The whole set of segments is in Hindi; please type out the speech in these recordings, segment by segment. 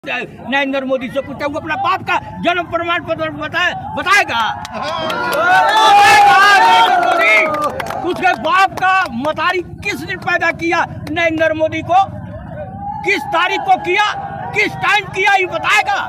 नरेंद्र मोदी से पूछा, वो अपना बाप का जन्म प्रमाण पत्र बताएगा। उसके बाप का मतारी किस दिन पैदा किया नरेंद्र मोदी को, किस तारीख को किया, किस टाइम किया, ये बताएगा।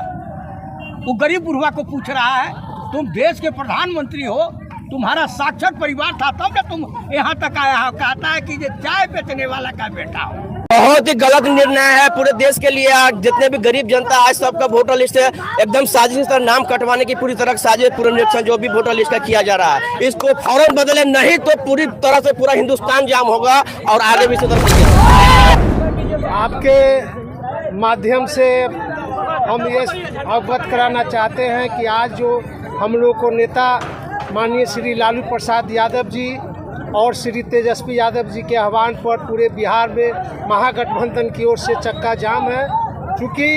वो गरीब बुढ़वा को पूछ रहा है, तुम देश के प्रधानमंत्री हो, तुम्हारा साक्षात परिवार था तब ना तुम यहाँ तक आया हो। कहता है कि ये चाय बेचने वाला का बेटा हो। बहुत ही गलत निर्णय है पूरे देश के लिए। आज जितने भी गरीब जनता आज सबका वोटर लिस्ट है एकदम साजिश तरह नाम कटवाने की पूरी तरह साजिश पुनरीक्षण जो भी वोटर लिस्ट का किया जा रहा है, इसको फौरन बदले, नहीं तो पूरी तरह से पूरा हिंदुस्तान जाम होगा और आगे भी इसी तरह। आपके माध्यम से हम ये अवगत कराना चाहते हैं कि आज जो हम लोग को नेता माननीय श्री लालू प्रसाद यादव जी और श्री तेजस्वी यादव जी के आह्वान पर पूरे बिहार में महागठबंधन की ओर से चक्का जाम है। क्योंकि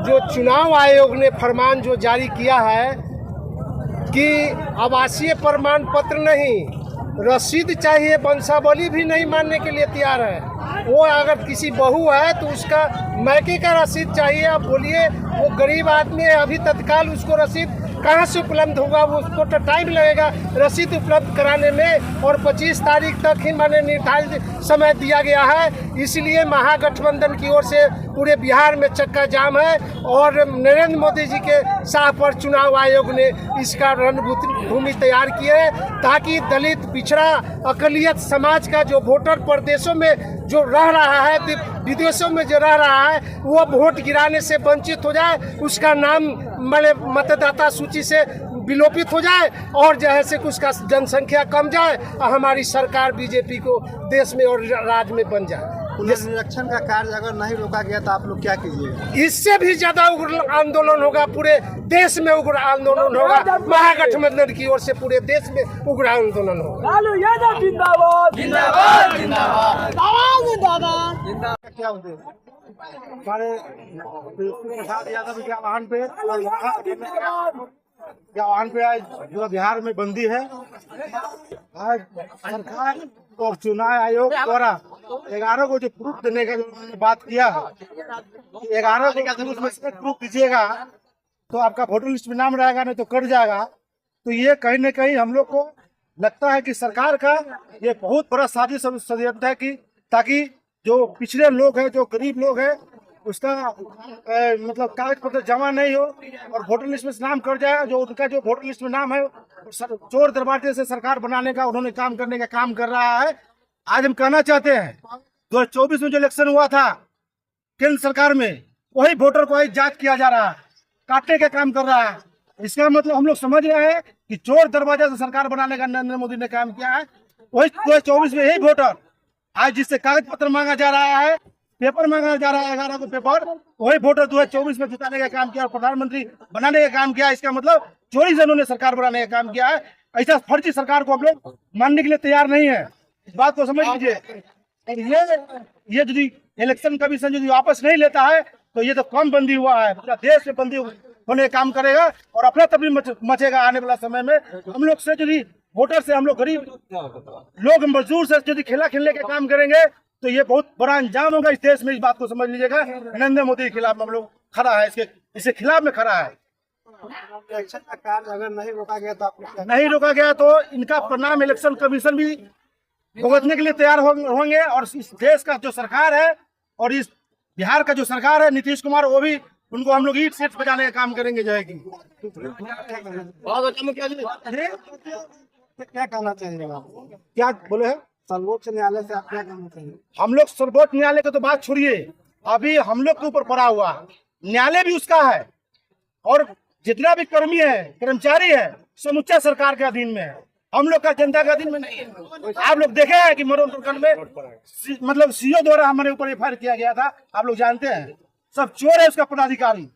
जो चुनाव आयोग ने फरमान जो जारी किया है कि आवासीय प्रमाण पत्र नहीं, रसीद चाहिए, वंशावली भी नहीं मानने के लिए तैयार है। वो अगर किसी बहू है तो उसका मैके का रसीद चाहिए। आप बोलिए, वो गरीब आदमी है, अभी तत्काल उसको रसीद कहाँ से उपलब्ध होगा? वो उसको तो टाइम लगेगा रसीद उपलब्ध कराने में, और 25 तारीख तक ही मैंने निर्धारित समय दिया गया है। इसलिए महागठबंधन की ओर से पूरे बिहार में चक्का जाम है और नरेंद्र मोदी जी के साह पर चुनाव आयोग ने इसका रणभूमि तैयार की है, ताकि दलित, पिछड़ा, अकलियत समाज का जो वोटर प्रदेशों में जो रह रहा है, विदेशों में जो रह रहा है, वो वोट गिराने से वंचित हो जाए, उसका नाम मतदाता सूची से विलोपित हो जाए और जो है से उसका जनसंख्या कम जाए और हमारी सरकार बीजेपी को देश में और राज्य में बन जाए। पुनर्निरीक्षण का कार्य अगर नहीं रोका गया तो आप लोग क्या कीजिएगा? इससे भी ज्यादा उग्र आंदोलन होगा, पूरे देश में उग्र आंदोलन होगा। महागठबंधन की ओर से पूरे देश में उग्र आंदोलन होगा। लालू यादव जिंदाबाद, जिंदाबाद, जिंदाबाद, क्या उद्देश्य हमारे प्रसाद यादव के आह्वान पे आज पूरा बिहार में बंदी है। आज सरकार और चुनाव आयोग द्वारा 11 को जो प्रूफ देने का जो उन्होंने बात किया है, 11 को प्रूफ दीजिएगा तो आपका वोटर लिस्ट में नाम रहेगा, नहीं तो कट जाएगा। तो ये कहीं न कहीं हम लोग को लगता है कि सरकार का ये बहुत बड़ा साजिश षड्यंत्र है कि ताकि जो पिछड़े लोग हैं, जो गरीब लोग हैं, उसका मतलब कागज पत्र जमा नहीं हो और वोटर लिस्ट में नाम कट जाए। जो उनका जो वोटर लिस्ट में नाम है चोर दरवाजे से सरकार बनाने का उन्होंने काम करने का काम कर रहा है। आज हम कहना चाहते हैं 2024 में जो इलेक्शन हुआ था केंद्र सरकार में, वही वोटर को आज जांच किया जा रहा है, काटने का काम कर रहा है। इसका मतलब हम लोग समझ रहे हैं कि चोर दरवाजा से सरकार बनाने का नरेंद्र मोदी ने काम किया है। वही 2024 में यही वोटर आज जिससे कागज पत्र मांगा जा रहा है, पेपर मांगा जा रहा है, 11 को पेपर, वही वोटर 2024 में जिताने का काम किया और प्रधानमंत्री बनाने का काम किया। इसका मतलब चोरी से उन्होंने सरकार बनाने का काम किया है। ऐसा फर्जी सरकार को हम लोग मानने के लिए तैयार नहीं है। इस बात को समझ लीजिए। ये यदि इलेक्शन कमीशन यदि वापस नहीं लेता है तो ये तो कम बंदी हुआ है, पूरा देश में बंदी होने का काम करेगा और अपना तभी मचेगा आने वाला समय में। हम लोग से यदि वोटर से, हम लोग गरीब लोग, मजदूर से यदि खेला खेलने का काम करेंगे तो ये बहुत बड़ा अंजाम होगा इस देश में। इस बात को समझ लीजिएगा। नरेंद्र मोदी के खिलाफ हम लोग खड़ा है, इसके खिलाफ में खड़ा है। इलेक्शन का कार्य अगर नहीं रोका गया तो आप नहीं रोका गया तो इनका परिणाम इलेक्शन कमीशन भी भुगतने के लिए तैयार होंगे और इस देश का जो सरकार है और इस बिहार का जो सरकार है नीतीश कुमार, वो भी उनको हम लोग ईट सेट बजाने का काम करेंगे। जाएगी क्या कहना चाहिएगा? क्या बोले हैं? सर्वोच्च न्यायालय से आप क्या कहना चाहिए? हम लोग सर्वोच्च न्यायालय का तो बात छोड़िए, अभी हम लोग के ऊपर पड़ा हुआ न्यायालय भी उसका है और जितना भी कर्मी है, कर्मचारी है, समुच्चा सरकार के अधीन में है। हम लोग का जनता के अधीन में नहीं है। आप लोग देखे हैं कि मरोड़ प्रखंड में मतलब सीओ द्वारा हमारे ऊपर एफआईआर किया गया था, आप लोग जानते हैं। सब चोर है उसका पदाधिकारी,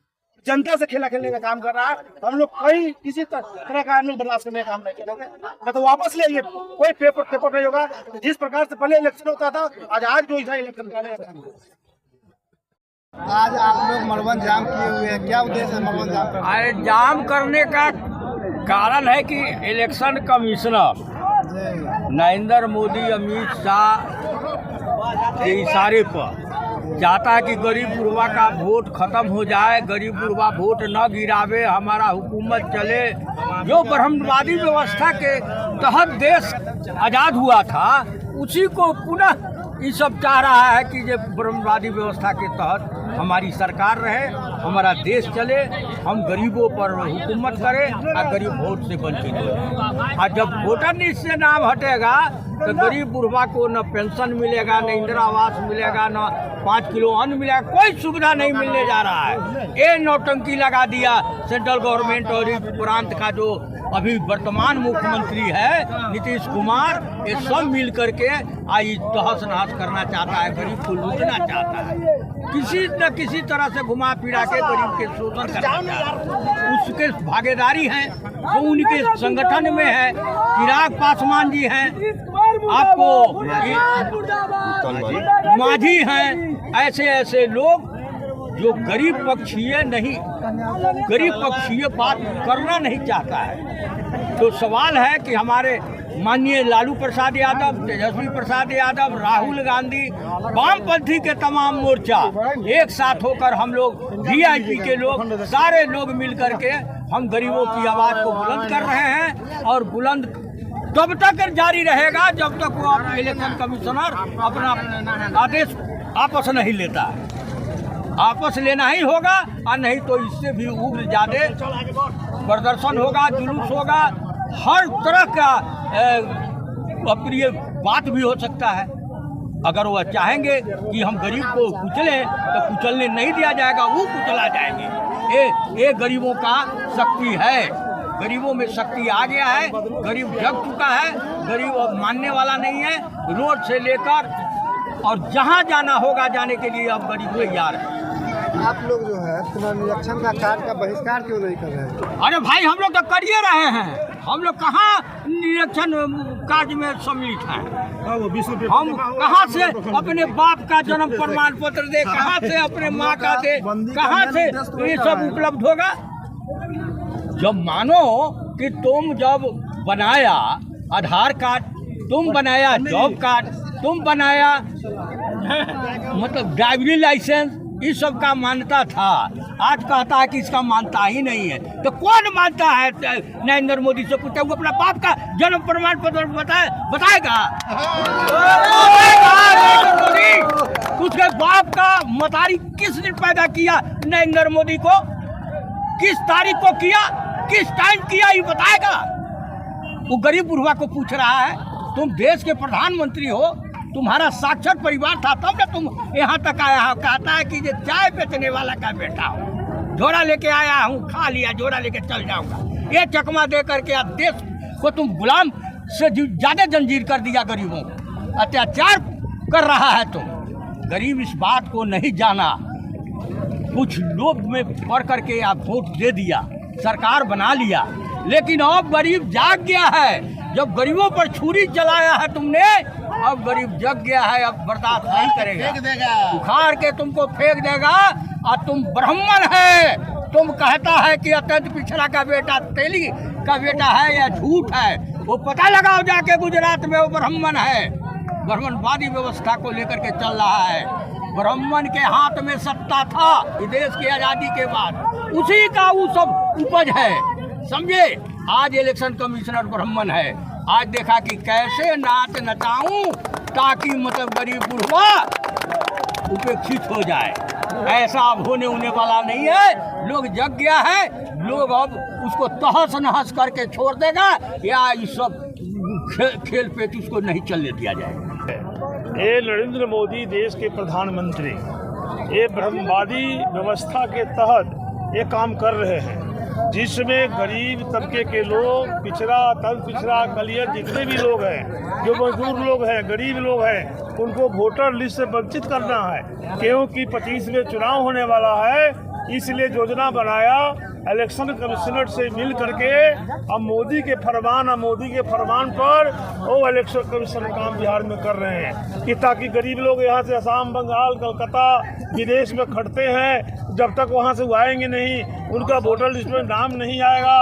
जनता से खेला खेलने का काम कर रहा है। हम लोग कहीं किसी तरह का आंदोलन बर्दाश्त करने का काम नहीं करेंगे, न तो वापस ले, कोई पेपर नहीं होगा। जिस प्रकार से पहले इलेक्शन होता था आज जो इलेक्शन कराने का काम। आज आप लोग मरवन जाम किए हुए हैं, क्या उद्देश्य है मरवन जाम करने? अरे जाम करने का कारण है कि इलेक्शन कमिश्नर नरेंद्र मोदी, अमित शाह के इशारे पर चाहता है कि गरीब गुरबा का वोट खत्म हो जाए, गरीब गुरबा वोट न गिरावे, हमारा हुकूमत चले। जो ब्रह्मवादी व्यवस्था के तहत देश आज़ाद हुआ था उसी को पुनः ये सब चाह रहा है कि ये ब्रह्मवादी व्यवस्था के तहत हमारी सरकार रहे, हमारा देश चले, हम गरीबों पर हुकूमत करें और गरीब वोट से वंचित हो। और जब वोटर लिस्ट से नाम हटेगा तो गरीब बुढ़वा को न पेंशन मिलेगा, न इंदिरा आवास मिलेगा, न 5 किलो अन्न मिलेगा, कोई सुविधा नहीं मिलने जा रहा है। ये नौटंकी लगा दिया सेंट्रल गवर्नमेंट और इस प्रांत का जो अभी वर्तमान मुख्यमंत्री है नीतीश कुमार, ये सब मिल करके आई तहस नहस करना चाहता है, गरीब को लूटना चाहता है, किसी न किसी तरह से घुमा फिरा के गरीब के शोषण करना चाहता है। उसके भागीदारी हैं जो उनके संगठन में है, चिराग पासवान जी हैं, आपको माझी हैं, ऐसे ऐसे लोग जो गरीब पक्षीय नहीं, गरीब पक्षीय बात करना नहीं चाहता है। तो सवाल है कि हमारे माननीय लालू प्रसाद यादव, तेजस्वी प्रसाद यादव, राहुल गांधी, वामपंथी के तमाम मोर्चा एक साथ होकर हम लोग वीआईपी के लोग सारे लोग मिल करके हम गरीबों की आवाज़ को बुलंद कर रहे हैं और बुलंद तब तक जारी रहेगा जब तक वो इलेक्शन कमिश्नर अपना आदेश वापस नहीं लेता है। आपस लेना ही होगा और नहीं तो इससे भी उग्र ज़्यादा प्रदर्शन होगा, जुलूस होगा, हर तरह का अप्रिय बात भी हो सकता है। अगर वह चाहेंगे कि हम गरीब को कुचलें तो कुचलने नहीं दिया जाएगा, वो कुचला जाएंगे। ये गरीबों का शक्ति है, गरीबों में शक्ति आ गया है, गरीब जग चुका है, गरीब अब मानने वाला नहीं है। रोड से लेकर और जहाँ जाना होगा जाने के लिए अब गरीब तैयार है। आप लोग जो है चुनाव निरीक्षण का कार्य का बहिष्कार क्यों नहीं कर रहे हैं? अरे भाई हम लोग तो कर ही रहे हैं, हम लोग कहाँ निरीक्षण कार्य में सम्मिलित हैं? हम कहाँ से अपने बाप का जन्म प्रमाण पत्र दे, कहाँ से अपने माँ का दे, कहाँ से ये सब उपलब्ध होगा? जब मानो कि तुम जब बनाया आधार कार्ड, तुम बनाया जॉब कार्ड, तुम बनाया मतलब ड्राइविंग लाइसेंस, इस सब का मान्यता था। आज कहता है कि इसका मानता ही नहीं है, तो कौन मानता है? नरेंद्र मोदी से पूछा, वो अपना बाप का जन्म प्रमाण पत्र बताएगा? उसके बाप का मतारी किस दिन पैदा किया नरेंद्र मोदी को, किस तारीख को किया, किस टाइम किया, ये बताएगा? वो गरीब बुढ़वा को पूछ रहा है। तुम देश के प्रधानमंत्री हो, तुम्हारा साक्षात परिवार था तब ना तुम यहाँ तक आया हो। कहता है कि ये चाय बेचने वाला का बेटा हो, झोरा लेके आया हूँ, खा लिया, झोरा लेके चल जाऊंगा, ये चकमा दे करके अब देश को तुम गुलाम से ज्यादा जंजीर कर दिया, गरीबों को अत्याचार कर रहा है। तुम गरीब इस बात को नहीं जाना, कुछ लोग में पढ़ करके आप वोट दे दिया, सरकार बना लिया, लेकिन अब गरीब जाग गया है। जब गरीबों पर छुरी चलाया है तुमने, अब गरीब जग गया है, अब बर्दाश्त नहीं करेगा, उखाड़ के तुमको फेंक देगा। और तुम ब्राह्मण है, तुम कहता है कि अत्यंत पिछड़ा का बेटा तेली का बेटा है या झूठ है, वो पता लगाओ जाके गुजरात में, वो ब्राह्मण है, ब्राह्मणवादी व्यवस्था को लेकर के चल रहा है। ब्राह्मण के हाथ में सत्ता था देश की आज़ादी के बाद, उसी का वो सब उपज है, समझे? आज इलेक्शन कमिश्नर ब्राह्मण है, आज देखा कि कैसे नाच नचाऊं ताकि मतलब गरीब बुढ़वा उपेक्षित हो जाए। ऐसा अब होने वाला नहीं है, लोग जग गया है, लोग अब उसको तहस नहस करके छोड़ देगा, या इस सब खेल पेट उसको नहीं चलने दिया जाएगा। ये नरेंद्र मोदी देश के प्रधानमंत्री ये ब्रह्मवादी व्यवस्था के तहत ये काम कर रहे हैं, जिसमें गरीब तबके के लोग, पिछड़ा, तल पिछड़ा, गलियर जितने भी लोग हैं, जो मजदूर लोग हैं, गरीब लोग हैं, उनको वोटर लिस्ट से वंचित करना है। क्योंकि 25 में चुनाव होने वाला है, इसलिए योजना बनाया इलेक्शन कमिश्नर से मिल करके। अब मोदी के फरमान पर वो इलेक्शन कमिश्नर काम बिहार में कर रहे हैं कि ताकि गरीब लोग यहाँ से असम, बंगाल, कलकत्ता, विदेश में खटते हैं, जब तक वहाँ से वो आएंगे नहीं, उनका वोटर लिस्ट में नाम नहीं आएगा,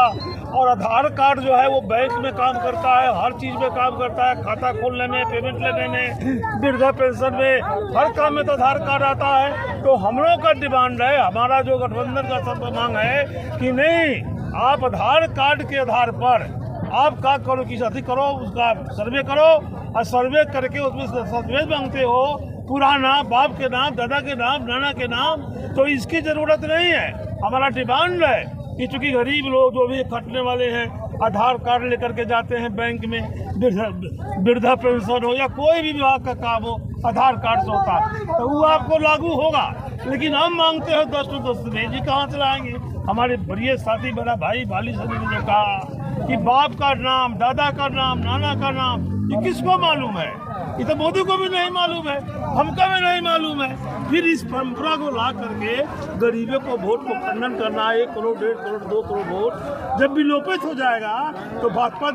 और आधार कार्ड जो है वो बैंक में काम करता है, हर चीज़ में काम करता है, खाता खोलने में, पेमेंट लेने में, वृद्धा पेंशन में, हर काम में तो आधार कार्ड आता है। तो हम लोग का डिमांड है, हमारा जो गठबंधन का सब मांग है कि नहीं, आप आधार कार्ड के आधार पर आप क्या करो कि अति करो, उसका सर्वे करो और सर्वे करके उसमें दस्तावेज मांगते हो पुराना बाप के नाम, दादा के नाम, नाना के नाम, तो इसकी ज़रूरत नहीं है। हमारा डिमांड है कि चूँकि गरीब लोग जो भी खटने वाले हैं आधार कार्ड लेकर के जाते हैं बैंक में, वृद्धा पेंशन हो या कोई भी विभाग का काम हो आधार कार्ड से होता है, तो वो आपको लागू होगा। लेकिन हम मांगते हैं 10 दस्तावेज ही कहाँ से लाएंगे। हमारे बड़े साथी बड़ा भाई बाली सभी ने जो कहा कि बाप का नाम, दादा का नाम, नाना का नाम, ये किसको मालूम है? ये तो मोदी को भी नहीं मालूम है, हमको भी नहीं मालूम है। फिर इस परंपरा को ला करके गरीबों को वोट को खंडन करना, 1 करोड़, 1.5 करोड़, 2 करोड़ वोट जब विलोपित हो जाएगा तो भाजपा